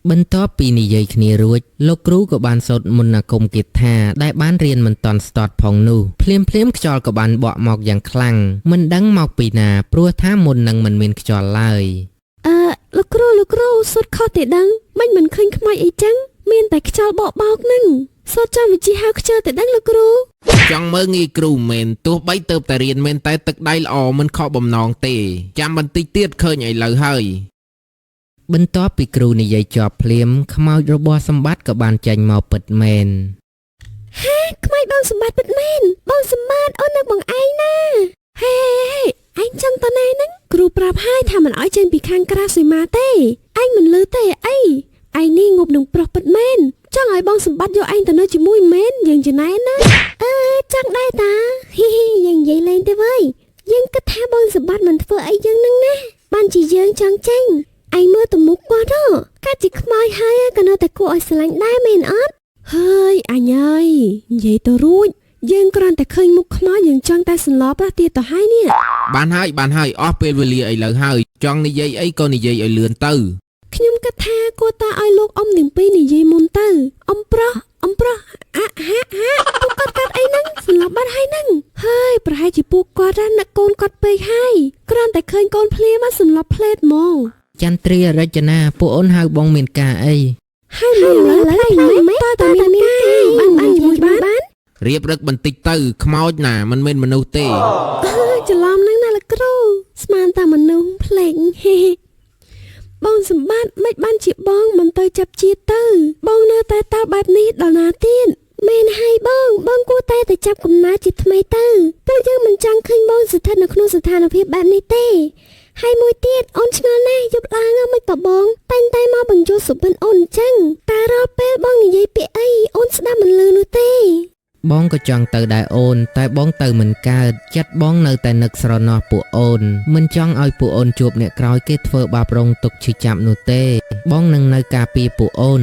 Speaker 1: បន្ទាប់ពីនិយាយគ្នារួចលោកគ្រូក៏បានសូត្រមន្តអាគមគាថាដែលបានរៀនមិនទាន់ស្ទាត់ផងនោះភ្លាមខ្យល់ក៏បានបក់មកយ៉ាងខ្លាំងមិនដឹងមកពីណាព្រោះថាមុននឹងមិនមានខ្យល់ឡើយ
Speaker 3: លោកគ្រូសូត្រខុសទេដឹងមិនឃើញខ្មោចអីចឹងមានតែខ្យល់បក់បោកហ្នឹងសូត្រចាំវិជាហៅខ្ជិលទេដឹងលោកគ្រូ
Speaker 4: ចង់មើងងាយគ្រូមែនទោះបីទៅតែរៀនមែនតែទឹកដៃល្អមិនខកបំណងទេចាំបន្តិចទៀតឃើញឥឡូវហើយ
Speaker 1: បន្ទាប់ពីគ្រូនិយាយចប់ភ្លាមខ្មោចរបស់សម្បត្តិក៏បានចេញមកពិតមែន
Speaker 3: ខ្មោចបងសម្បត្តិពិតមែនបងសម្បត្តិអូននឹកបងឯងណាហេឯងចង់តណែហ្នឹងគ្រូប្រាប់ហើយថាមិនអោយចេញពីខាងក្រៅសីមាទេឯងមិនលឺទេអីឯងនេះងប់នឹងប្រុសពិតមែនចង់ឲ្យបងសម្បត្តិយកឯងទៅនៅជាមួយមែនយើងចំណែនណាចង់ដែរតាយើងនិយាយលេងទេវើយយើងគិតថាបងសម្បត្តិមិនធ្វើអីយើងនឹងណា បានជាយើងចង់ចេញឯងមើលទៅមុខគាត់កាត់ជាខ្មោចហើយក៏នៅតែគួរឲ្យស្រឡាញ់ដែរមែនអត់
Speaker 2: ហើយអញអើយនិយាយទៅរួចយើងគ្រាន់តែឃើញមុខខ្មោចយើងចង់តែសន្លប់ទៀតទៅហើយនេះ
Speaker 4: បានហើយអស់ពេលវេលាឥឡូវហើយចង់និយាយអីក៏និយាយឲ្យលឿនទៅ
Speaker 2: ខ្ញុំគិតថាគួរតែឲ្យលោកអ៊ំទាំងពីរនិយាយមុនទៅអ៊ំប្រុសហាពួកគាត់កាត់អីហ្នឹងសន្លប់បាត់ហើយហ្នឹងហើយប្រហែលជាពួកគាត់នឹកកូនគាត់ពេកហើយគ្រាន់តែឃើញកូនភ្លាមសន្លប់ភ្លេតហ្មង
Speaker 1: ចន្ទ្រារចនាពួកអូនហៅបងមានការអី
Speaker 2: ហើយលើផ្លេចមិនតើមានការបានជាមួយបាន
Speaker 4: រៀបរឹកបន្តិចទៅខ្មោចណាមិនមែនមនុស្សទេ
Speaker 2: ច្រឡំហ្នឹងណាលោកគ្រូស្មានតែមនុស្សភ្លេចបងសម្បត្តិមិនបានជាបងមិនទៅចាប់ជាតិទៅបងនៅតែតើបែបនេះដល់ណាទៀត
Speaker 3: មែនហើយបងគួរតែចាប់កំណើតជាថ្មីទៅពួកយើងមិនចង់ឃើញបងស្ថិតនៅក្នុងស្ថានភាពបែបនេះទេហើយមួយទៀតអូនឆ្ងល់ណាស់យប់ឡើងមិនក៏បងតែមកបញ្ជូលសុបិនអូនអញ្ចឹងតែរាល់ពេលបងនិយាយពាក្យអីអូនស្ដាប់មិនឮនោះទេ
Speaker 1: បងក៏ចង់ទៅដែរអូនតែបងទៅមិនកើតចិត្តបងនៅតែនឹកស្រណោះពួកអូនមិនចង់ឲ្យពួកអូនជួបអ្នកក្រោយគេធ្វើបាបរងទុកឈឺចាប់នោះទេបងនឹងនៅការពារពួកអូន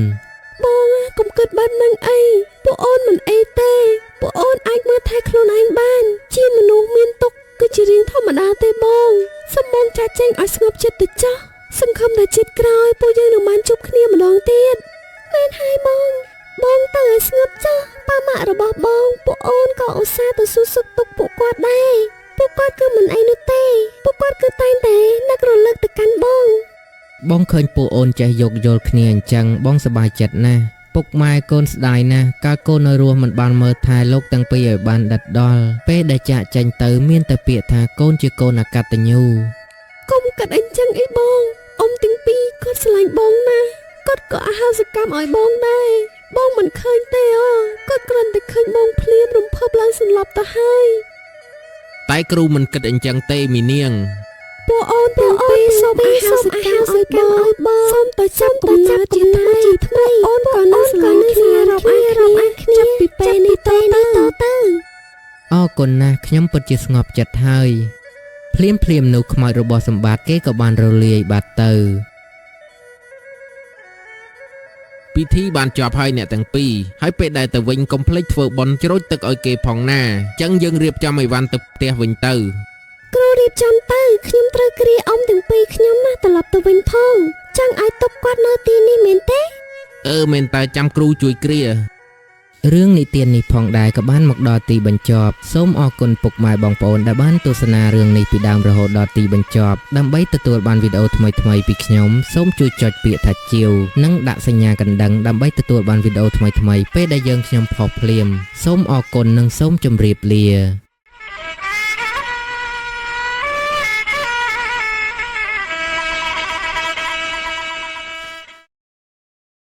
Speaker 2: បងកុំគិតបែបហ្នឹងអីពួកអូនមិនអីទេពួកអូនអាចមើលថែខ្លួនឯងបានជាមនុស្សមានទុកគឺជារឿងធម្មតាទេបងសូមបងចាក់ចែងឲ្យស្ងប់ចិត្តទៅចុះសង្ឃឹមថាជាតិក្រោយពួកយើងនឹងបានជួបគ្នាម្ដងទៀតមែនហើយបងទៅឲ្យស្ងប់ចុះប៉ាម៉ាក់របស់បងពួកអូនក៏ឧស្សាហ៍ទៅសួរសុខទុក្ខពួកគាត់ដែរពួកគាត់គឺមិនអីនោះទេពួកគាត់គឺតែងតែនឹករលឹកទៅកាន់
Speaker 1: បងឃើញពួកអូនចេះយោគយល់គ្នាអញ្ចឹងបងសប្បាយចិត្តណាស់ពុកម៉ែកូនស្ដាយណាស់កាលកូននៅរស់មិនបានមើលថែលោកទាំងពីរឲ្យបានដិតដល់ពេលដែលចាក់ចេញទៅមានតែពាក្យថាកូនជាកូនអកតញ្ញូ
Speaker 2: កុំកាត់អីចឹងអីបងអ៊ំទាំងពីរគាត់ស្រឡាញ់បងណាស់គាត់ក៏អហិសកម្មឲ្យបងដែរបងមិនឃើញទេគាត់គ្រាន់តែឃើញបងភ្លាមរំភើបឡើងសន្លប់ទៅហើយ
Speaker 4: តែគ្រូមិនគិតអញ្ចឹងទេមីនាង
Speaker 2: ពួកអូនទាំងពីរសូមអហិសកម្មឲ្យបងសូមទៅចាប់កំណើតជាថ្មីអូនក៏នៅស្រឡាញ់គ្នារាប់អានគ្នាចាប់ពីពេលនេះទៅ
Speaker 1: អរគុណណាស់ខ្ញុំពិតជាស្ងប់ចិត្តហើយភ្លាមនោះខ្មោចរបស់សម្បត្តិគេក៏បានរលាយបាត់ទៅ
Speaker 4: ពិធីបានចប់ហើយអ្នកទាំងពីរហើយពេលដែលទៅវិញកុំភ្លេចធ្វើបុណ្យជ្រោចទឹកឲ្យគេផងណាចឹងយើងរៀបចំអីវ៉ាន់ទៅផ្ទះវិញទៅ
Speaker 3: គ្រូរៀបចំទៅខ្ញុំត្រូវគ្រាអ៊ំទាំងពីរខ្ញុំណាត្រឡប់ទៅវិញផងចង់ឲ្យទុកគាត់នៅទីនេះមែនទេ
Speaker 4: មែនតែចាំគ្រូជួយគ្រា
Speaker 1: រឿងនិទាននេះផងដែរក៏បានមកដល់ទីបញ្ចប់សូមអរគុណពុកម៉ែបងប្អូនដែលបានទស្សនារឿងនេះពីដើមរហូតដល់ទីបញ្ចប់ដើម្បីទទួលបានវីដេអូថ្មីៗពីខ្ញុំសូមជួយចុចពាក្យថាជាវនិងដាក់សញ្ញាកណ្ដឹងដើម្បីទទួលបានវីដេអូថ្មីៗពេលដែលយើងខ្ញុំផុសភ្លាមសូមអរគុណនិងសូមជម្រាបលា